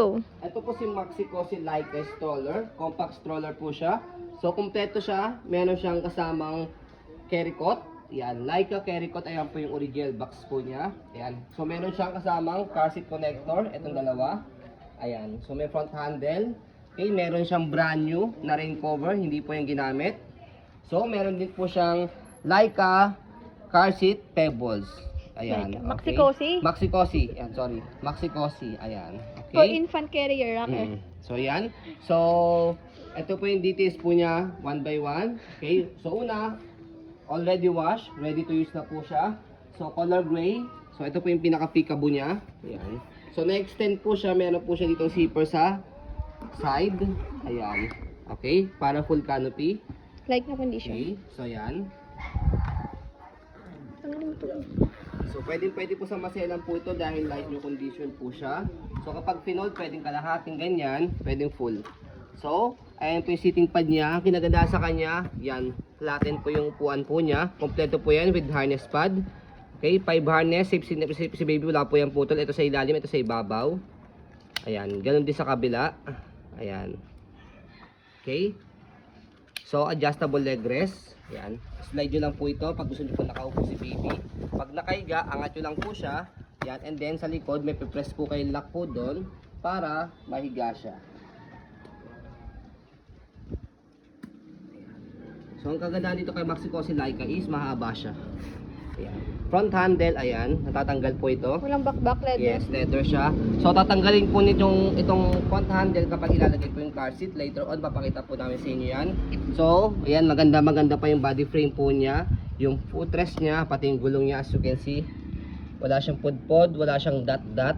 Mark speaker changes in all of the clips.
Speaker 1: Ito po si Maxico, si Leica stroller. Compact stroller po siya. So, kumpleto siya. Meron siyang kasamang carry cot. Yan, Leica carry cot. Ayan po yung original box po niya. Ayan. So, meron siyang kasamang car seat connector. Itong dalawa. Ayan. So, may front handle. Okay, meron siyang brand new na rain cover. Hindi po yung ginamit. So, meron din po siyang Leica car seat pebbles. Ayan. Okay.
Speaker 2: Maxi-cosi?
Speaker 1: Maxi-cosi. Ayan, sorry. Maxi-cosi. Ayan. Okay.
Speaker 2: For infant carrier, rocker.
Speaker 1: So, yan. So, ito po yung details po niya, one by one. Okay. So, una, already washed. Ready to use na po siya. So, color gray. So, ito po yung pinaka-peekaboo niya. Ayan. So, na-extend po siya. Meron po siya ditong zipper sa side. Ayan. Okay. Para full canopy.
Speaker 2: Like na condition.
Speaker 1: Okay. So, yan. So, pwede po sa maselan po ito dahil light new condition po siya. So, kapag pinold, pwedeng kalahating ganyan, pwedeng full. So, ayan po yung seating pad niya. Ang kinaganda sa kanya, yan, flatten po yung upuan po niya. Kompleto po yan with harness pad. Okay, 5 harness, safe si baby, wala po yung putol. Ito sa ilalim, ito sa ibabaw. Ayan, ganun din sa kabila. Ayan. Okay. So, adjustable leg rest. Yan. Slide nyo lang po ito pag gusto nyo po nakaupo si baby. Pag nakaiga, angat nyo lang po siya. Yan. And then sa likod, may pipress po kayo lock po doon para mahiga siya. So, ang kagandahan dito kay Maxico si Leica is mahaba siya. Ayan. Front handle, ayan. Natatanggal po ito.
Speaker 2: Walang back leather.
Speaker 1: Yes, leather siya. So, tatanggalin po itong front handle kapag ilalagay po yung car seat. Later on, papakita po namin sa inyo yan. So, ayan, maganda pa yung body frame po niya. Yung footrest niya, pati yung gulong niya, as you can see. Wala siyang pod-pod, wala siyang dot-dot.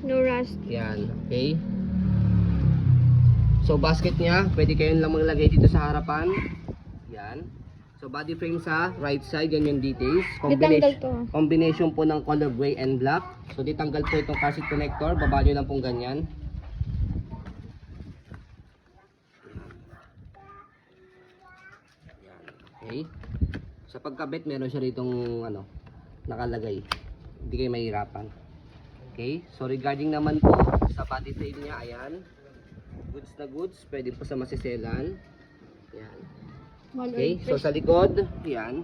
Speaker 2: No rust.
Speaker 1: Yan, okay. So, basket niya, pwede kayo lang maglagay dito sa harapan. Yan. So, body frame sa right side, yan yung details.
Speaker 2: Ditanggal to.
Speaker 1: Combination po ng color gray and black. So, ditanggal po itong car seat connector. Baba nyo lang pong ganyan. Okay. Sa pagkabit, meron siya ritong nakalagay. Hindi kayo mahirapan. Okay. So, regarding naman po sa body frame niya, ayan. Goods na goods. Pwede po sa masiselan. Ayan. Okay, so sa likod, yan.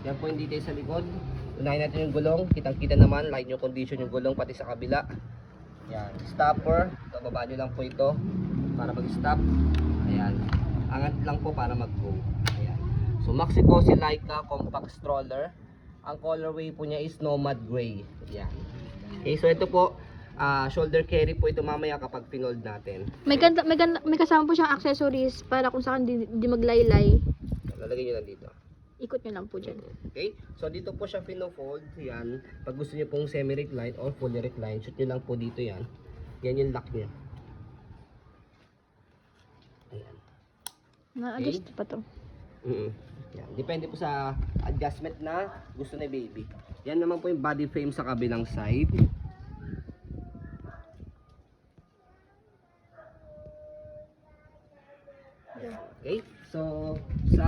Speaker 1: Yan po yung details sa likod. Unahin natin yung gulong. Kitang-kita naman, light yung condition yung gulong, pati sa kabila. Yan, stopper. Ito, baba nyo lang po ito para mag-stop. Ayan. Angat lang po para mag-go. Ayan. So, Maxico si Leica compact stroller. Ang colorway po niya is Nomad Gray. Ayan. Okay, so ito po, shoulder carry po ito mamaya kapag pinold natin.
Speaker 2: May kasama po siyang accessories para kung saan di maglaylay.
Speaker 1: Lalagay nyo lang dito.
Speaker 2: Ikot nyo lang po dyan.
Speaker 1: Okay? So, dito po siya pino-fold. Yan. Pag gusto nyo pong semi-recline or fully recline, shoot nyo lang po dito yan. Yan yung lock niya. Ayan.
Speaker 2: Na-adjust pa to.
Speaker 1: Yan. Depende po sa adjustment na gusto na baby. Yan naman po yung body frame sa kabilang side. Okay? So, sa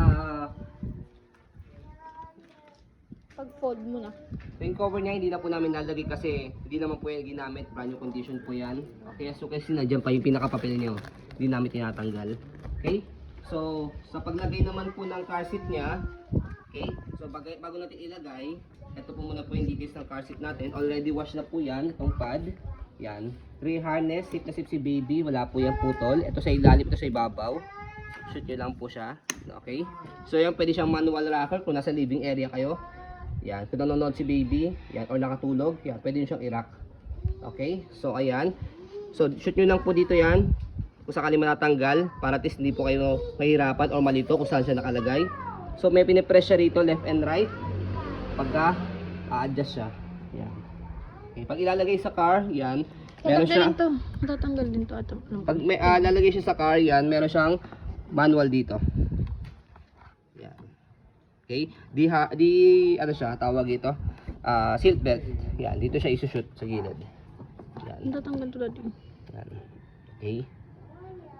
Speaker 2: Pag-fold mo na.
Speaker 1: yung cover niya, hindi na po namin nalagay kasi hindi naman po yan ginamit. Brand new condition po yan. Okay, so kasi nandiyan pa yung pinakapapel niyo. Hindi namin tinatanggal. Okay? So, sa paglagay naman po ng car seat niya, okay? So, bago natin ilagay, ito po muna po yung details ng car seat natin. Already wash na po yan, itong pad. Yan. Rear harness, safe na safe si baby. Wala po yung putol. Ito sa ilalim, ito sa ibabaw. Shoot nyo lang po siya. Okay? So, yan, pwede siyang manual rocker kung nasa living area kayo. Yan, kung nanonood si baby, yan, or nakatulog, yan, pwede nyo siyang i-rock. Okay? So, ayan. So, shoot nyo lang po dito yan. Kung sakali matatanggal, para at least hindi po kayo mahirapan or malito kung saan siya nakalagay. So, may pinipress siya rito, left and right. Pagka, a-adjust siya. Yan. Okay, pag ilalagay sa car, yan. Meron siya.
Speaker 2: Tatanggal din to.
Speaker 1: Pag may lalagay siya sa car, yan, meron siyang manual dito. Yan. Okay? Ano siya, tawag ito? Seat belt. Yan, dito siya isushoot sa gilid. Yan.
Speaker 2: Tatanggal to dati.
Speaker 1: Yan. Okay?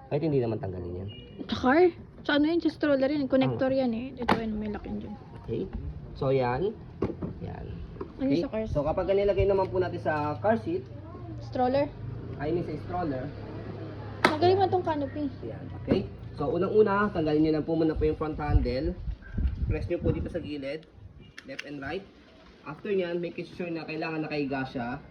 Speaker 1: Kahit hindi naman tanggalin yan.
Speaker 2: Sa car? Sa ano yun? Sa stroller yun. Connector yan eh. Ito yun, may lock yun dyan.
Speaker 1: Okay? So, yan. Yan.
Speaker 2: Ano
Speaker 1: Okay?
Speaker 2: sa car?
Speaker 1: So, kapag nilagay naman po natin sa car seat,
Speaker 2: Stroller?
Speaker 1: I mean sa stroller.
Speaker 2: Magaling mo itong canopy.
Speaker 1: Ayan, okay? So, unang-una, tanggalin nyo lang po muna po yung front handle. Press nyo po dito sa gilid, left and right. After nyan, make it sure na kailangan nakahiga siya.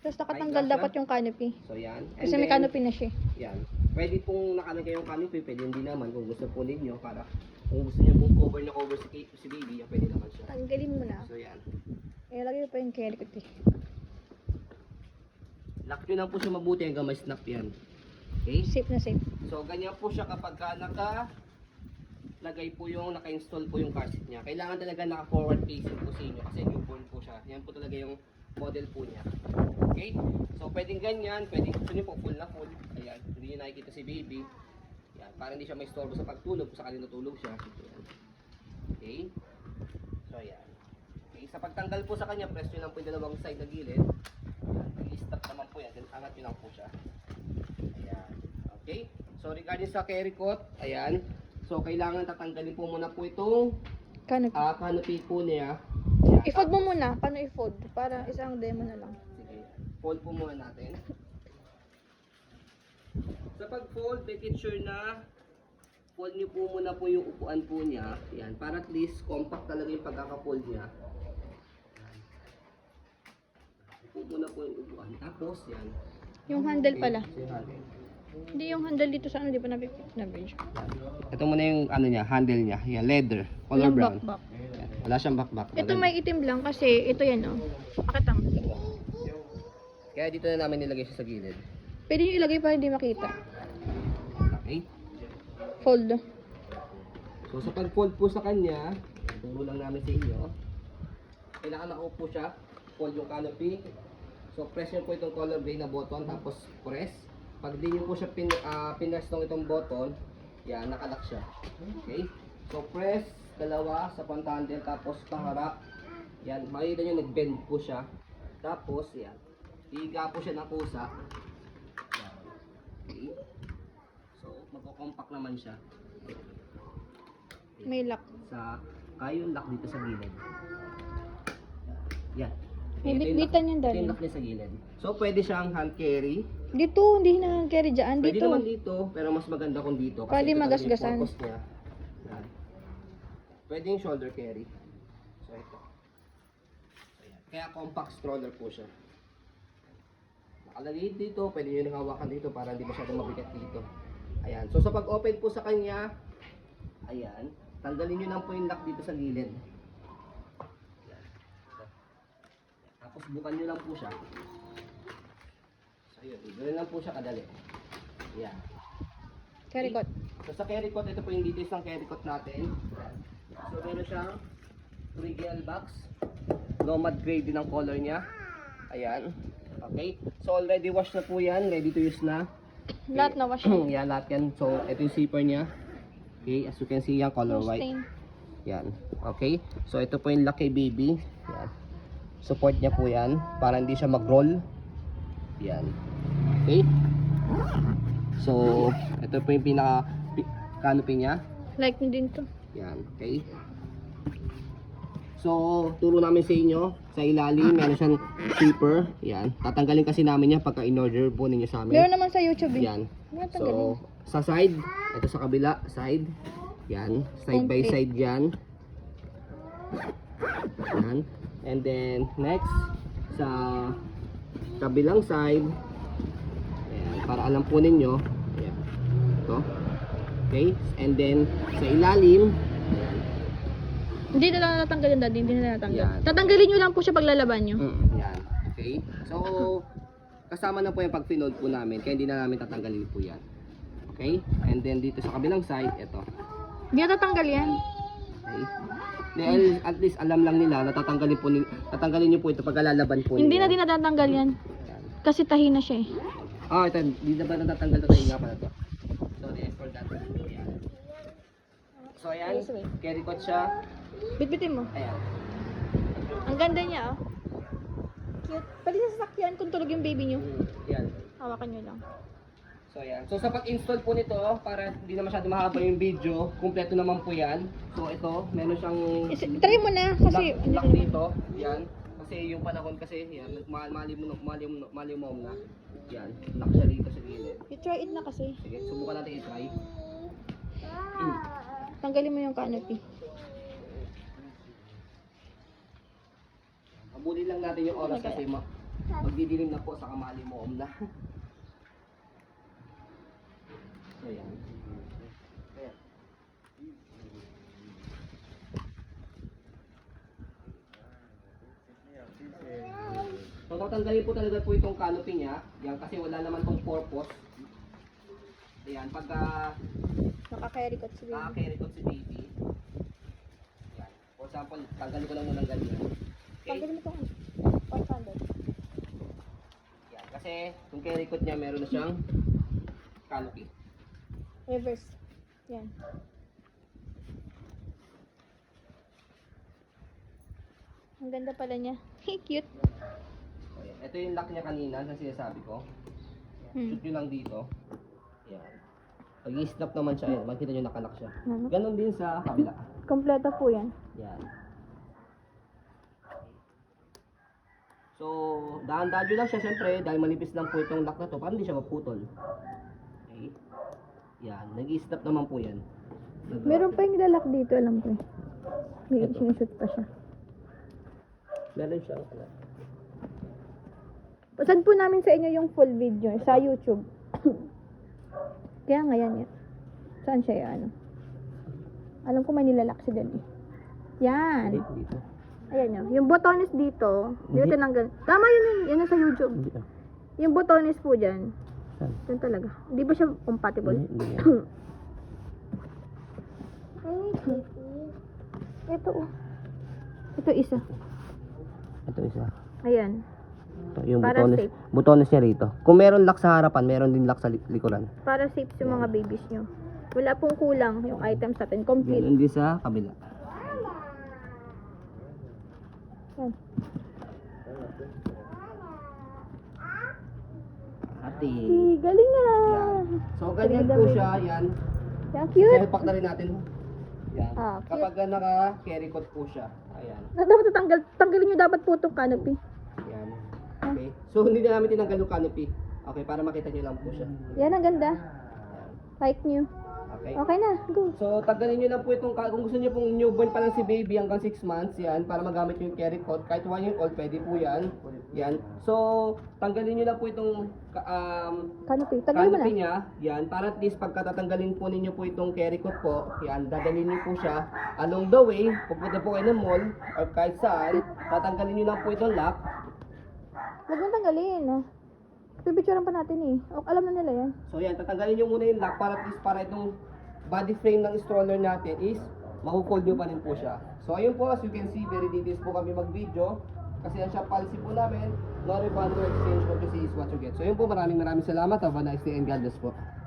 Speaker 2: Tapos nakatanggal dapat yung canopy.
Speaker 1: So, yan. And
Speaker 2: Kasi may
Speaker 1: then,
Speaker 2: canopy na siya.
Speaker 1: yan. Pwede pong nakalagay yung canopy, pwede hindi naman kung gusto po ninyo para kung gusto niyo pong cover na cover si baby, yan, pwede naman siya.
Speaker 2: Tanggalin mo na.
Speaker 1: So, yan.
Speaker 2: Lagay pa yung carry ko.
Speaker 1: Lock nyo lang po siya mabuti hanggang may snap yan. Okay?
Speaker 2: Safe na safe.
Speaker 1: So, ganyan po siya kapag ka naka-install po yung car seat niya. Kailangan talaga naka-forward facing po sa inyo kasi newborn po siya. Yan po talaga yung model po niya. Okay? So, pwedeng ganyan, pwedeng gusto niyo po full na full. Ayan, hindi niyo nakikita si baby. Yan, para hindi siya may istorbo sa pagtulog, kung sakaling natulog siya. Ayan. Okay? So, ayan. Okay, sa pagtanggal po sa kanya, press nyo lang po yung dalawang side na gilid. I-stop naman po yan, then angat nyo lang po siya. Ayan. Okay? So, regarding sa carry coat, ayan. So, kailangan tatanggalin po muna po itong
Speaker 2: Canopy.
Speaker 1: canopy po niya.
Speaker 2: I-fold mo muna. Paano i-fold? Para isang demo na lang.
Speaker 1: Sige. Fold po muna natin. Sa pag-fold, make it sure na fold niyo po muna po yung upuan po niya. Yan. Para at least compact talaga yung pagkaka-fold niya. Upo muna po yung upuan. Tapos, yan.
Speaker 2: Yung handle pala.
Speaker 1: So, yung handle.
Speaker 2: Hindi yung handle dito sa ano, di pa na video.
Speaker 1: Ito muna yung ano niya, handle niya. Yan, leather. Color
Speaker 2: Walang
Speaker 1: brown.
Speaker 2: back-back.
Speaker 1: Yan. Wala siyang back-back.
Speaker 2: Ito may itim lang kasi ito yan oh. Pakita mo.
Speaker 1: Kaya dito na namin nilagay siya sa gilid.
Speaker 2: Pwede nyo ilagay para hindi makita.
Speaker 1: Okay?
Speaker 2: Fold.
Speaker 1: So sa pag-fold po sa kanya, turo lang namin sa inyo. Kailangan nakaupo siya. Fold yung canopy. So press nyo po itong color gray na button, tapos press. Pag di nyo po siya pinress ng itong button, yan, nakalock siya. Okay? So press, dalawa sa front handle, tapos paharap. Yan, makikita nyo nag-bend po siya. Tapos, yan. Higa po siya ng kusa. Yan. Okay? So, magko-compact naman siya.
Speaker 2: May lock.
Speaker 1: Kaya yung lock dito sa gilid. Yan.
Speaker 2: May
Speaker 1: Ito yung
Speaker 2: bitbitan
Speaker 1: lock-
Speaker 2: yan,
Speaker 1: ito
Speaker 2: darling.
Speaker 1: yung lock niya sa gilid. So, pwede siyang hand carry.
Speaker 2: Dito, hindi na carry dyan.
Speaker 1: Pwede
Speaker 2: Dito.
Speaker 1: naman dito, pero mas maganda kung dito. Kasi
Speaker 2: Pwede
Speaker 1: ito talaga yung
Speaker 2: magasgasan.
Speaker 1: purpose niya. Yan. Pwede yung shoulder carry. So, ito. Ayan. Kaya compact stroller po siya. Nakalagay dito, pwede nyo nang hawakan dito para hindi masyadong mabigat dito. Ayan. So, sa pag-open po sa kanya, ayan, tanggalin nyo lang po yung lock dito sa gilid. Ayan. Tapos, bukan nyo lang po siya. So, yun. Ganoon lang po siya kadali. Ayan.
Speaker 2: Carry coat.
Speaker 1: So sa carry coat, ito po yung details ng carry coat natin. So meron siyang original box. Nomad gray din ang color niya. Ayan. Okay. So already washed na po yan. Ready to use na.
Speaker 2: Lahat na wash.
Speaker 1: Yan, lahat yan. So ito yung zipper niya. Okay. As you can see yan, color white.
Speaker 2: Stain.
Speaker 1: Yan. Okay. So ito po yung Lucky Baby. Yan. Support niya po yan. Para hindi siya mag-roll. Yan. Okay. So, ito po yung canopy niya.
Speaker 2: Like nyo din to.
Speaker 1: Yan, okay. So, turo namin sa inyo, sa ilalim, meron siyang zipper. Yan. Tatanggalin kasi namin yan pagka in-order po ninyo sa amin.
Speaker 2: Meron naman sa YouTube eh.
Speaker 1: Yan.
Speaker 2: Ano tanggalin?
Speaker 1: So, sa side, ito sa kabila, side. Yan. Side by
Speaker 2: Okay.
Speaker 1: side yan. Yan. And then, next, sa kabilang side. Ayan, para alam po ninyo. Ayan. Ito. Okay. And then, sa ilalim. Ayan.
Speaker 2: Hindi na lang natanggal yung daddy. Hindi na natanggal.
Speaker 1: Yan.
Speaker 2: Tatanggalin nyo lang po siya pag lalaban nyo.
Speaker 1: Yan. Okay. So, kasama na po yung pag-finold po namin. Kaya hindi na namin tatanggalin po yan. Okay. And then, dito sa kabilang side, ito.
Speaker 2: Hindi na tatanggal yan.
Speaker 1: Okay. Dahil at least alam lang nila na tatanggalin niyo po ito pag lalaban po
Speaker 2: Hindi
Speaker 1: nila.
Speaker 2: na din natatanggal yan.
Speaker 1: Yan.
Speaker 2: Kasi tahi na siya eh.
Speaker 1: Ito, hindi na ba natatanggal ito? Tayo nga pala ito. Sorry, I forgot. Ayan. So, ayan. Carry coat siya.
Speaker 2: Bitbitin mo.
Speaker 1: Ayan.
Speaker 2: Ang ganda niya oh. Cute. Pwede sa sasakyan kung tulog yung baby nyo.
Speaker 1: Ayan.
Speaker 2: Hawakan nyo lang.
Speaker 1: So yan. So sa pag-install po nito, para hindi na masyado mahaba yung video, kumpleto naman po yan. So ito, meron siyang
Speaker 2: Try mo na kasi
Speaker 1: lock dito. Yan. Kasi yung panahon kasi, yan, mali mo na. Yan, lock siya dito sa gilid.
Speaker 2: I-try it na kasi.
Speaker 1: Sige, subukan natin i-try.
Speaker 2: Tanggalin mo yung canopy.
Speaker 1: Abulin lang natin yung oras kasi magdidilim na po sa kamali mo na. So yan. Ayan. So tatanggalin po talaga po itong canopy niya. Yan kasi wala naman tong purpose. Ayan, pagka
Speaker 2: Naka-carry coat si baby.
Speaker 1: carry ko si baby. Yan. For example, tanggalin ko lang muna ng ganyan. Okay?
Speaker 2: Tanggalin mo itong 500.
Speaker 1: Yan. Kasi yung carry coat niya meron na siyang canopy.
Speaker 2: Reverse. Yan. Ang ganda pala niya. Cute.
Speaker 1: So, yan. Ito yung lock niya kanina na sinasabi ko.
Speaker 2: Hmm.
Speaker 1: Shoot nyo lang dito. Yan. Pag i-snap naman siya, yan. Makikita nyo nakalock siya.
Speaker 2: Ano?
Speaker 1: Ganon din sa kabila.
Speaker 2: Kompleto po yan.
Speaker 1: Yan. So, dahan-dahan nyo lang siya siyempre dahil manipis lang po itong lock na to para hindi siya maputol. Okay. Yan. Nag-i-snap naman po yan.
Speaker 2: Meron pa yung nilalak dito, alam ko eh. May
Speaker 1: Ito.
Speaker 2: sinushoot pa siya.
Speaker 1: Meron siya.
Speaker 2: Pasad po namin sa inyo yung full video sa YouTube. Kaya nga yan. Saan siya yan? Alam ko may nilalak siya dyan eh. Yan.
Speaker 1: Dito.
Speaker 2: Ayan yun. Yung botones dito, dito
Speaker 1: Hindi.
Speaker 2: tinanggal. Tama yun yun. Yan sa YouTube.
Speaker 1: Hindi.
Speaker 2: Yung botones po dyan.
Speaker 1: Saan?
Speaker 2: Yan talaga. Di ba siya compatible?
Speaker 1: Hindi.
Speaker 2: Ito oh. Ito isa.
Speaker 1: Ito isa.
Speaker 2: Ayan.
Speaker 1: Ito, yung
Speaker 2: Para
Speaker 1: butones,
Speaker 2: safe.
Speaker 1: butones niya rito. Kung meron lock sa harapan, meron din lock sa likuran.
Speaker 2: Para safe sa mga babies nyo. Wala pong kulang yung items natin. Complete.
Speaker 1: Meron din sa kabila.
Speaker 2: Yan.
Speaker 1: Ate.
Speaker 2: Galing nga.
Speaker 1: Yan. So, ganyan po siya. Yan.
Speaker 2: Yan, cute.
Speaker 1: Selpak na rin natin. Yan.
Speaker 2: Ah, cute.
Speaker 1: Kapag naka-carry coat po siya. Ayan.
Speaker 2: Dapat tanggalin nyo dapat po itong canopy.
Speaker 1: Yan. Okay. So, hindi na namin tinanggal yung canopy. Okay, para makita nyo lang po siya.
Speaker 2: Yan, ang ganda.
Speaker 1: Yan.
Speaker 2: Like new.
Speaker 1: Okay.
Speaker 2: Okay na, go.
Speaker 1: So, tanggalin nyo lang po itong, kung gusto nyo pong newborn pa lang si baby hanggang 6 months, yan, para magamit yung carry coat, kahit 1 year old, pwede po yan. Yan. So, tanggalin nyo lang po itong
Speaker 2: Canopy. Tanggalin mo
Speaker 1: canopy
Speaker 2: na.
Speaker 1: niya, yan, para at least pagkatatanggalin po ninyo po itong carry coat po, yan, dadalhin nyo po siya along the way, pupunta po kayo ng mall, or kahit saan, tatanggalin nyo lang po itong lock.
Speaker 2: Huwag mo tanggalin. Pipicturean pa natin eh. Alam na nila yan.
Speaker 1: So yan, tatanggalin nyo muna yung lock para at least para itong body frame ng stroller natin is makukold nyo pa rin po siya. So ayun po, as you can see, very details po kami mag-video. Kasi ang shop policy po namin, no refund or exchange, what you see is what you get. So yun po, maraming salamat. Have a nice day and God bless po.